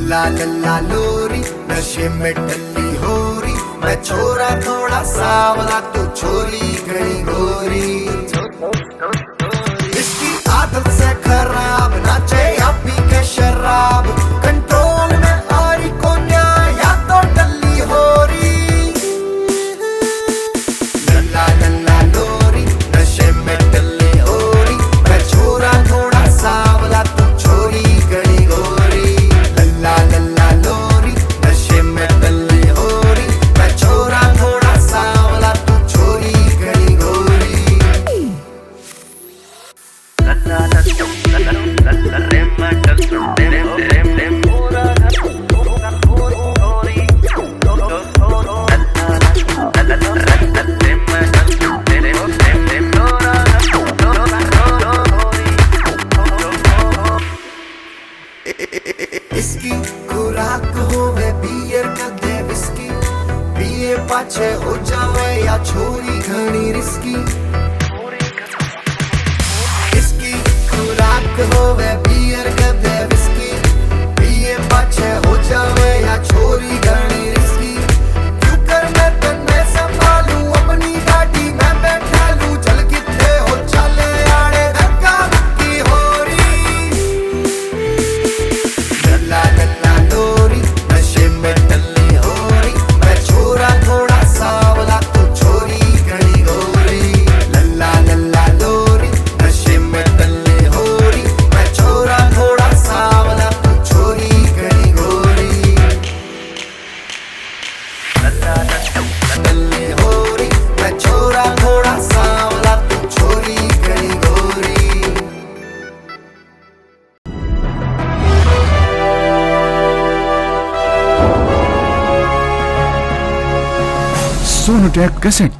लल्ला लल्ला लोरी नशे में टल्ली होरी, मैं छोरा थोड़ा सावला तू छोरी घड़ी गोरी। इसकी आदत से खराब नाचे या पी के शराब, कंट्रोल में आरी कोन्या या तो टल्ली होरी। लल्ला लल्ला लोरी नशे में टल्ली होरी, मैं छोरा थोड़ा सावला तू छोरी घड़ी गोरी। लल्ला लल्ला लोरी नशे में टल्ली होरी, मैं छोरा थोड़ा सावला तू छोरी घड़ी गोरी। इसकी खुराक होवे बियर कदे विस्की, पिए पाछे हो जावे या छोरी घणी रिस्की। इसकी खुराक होवे बियर कदे विस्की, पिए पाछे हो जावे या छोरी घणी रिस्की। क्यों कर मैं तन्ने संभालू अपनी गाड़ी में बैठा लू, चल कितने हो चले आड़े धक्का मुक्की होरी। लल्ला लल्ला लोरी नशे में टल्ली होरी, मैं छोरा थोड़ा सावला तू छोरी घड़ी गोरी। लल्ला लल्ला लोरी नशे में टल्ली होरी, मैं छोरा थोड़ा सावला तू छोरी घड़ी गोरी। लल्ला टल्ली होरी, मैं छोरा थोड़ा सावला तू छोरी घड़ी गोरी। सोनोटेक कैसेट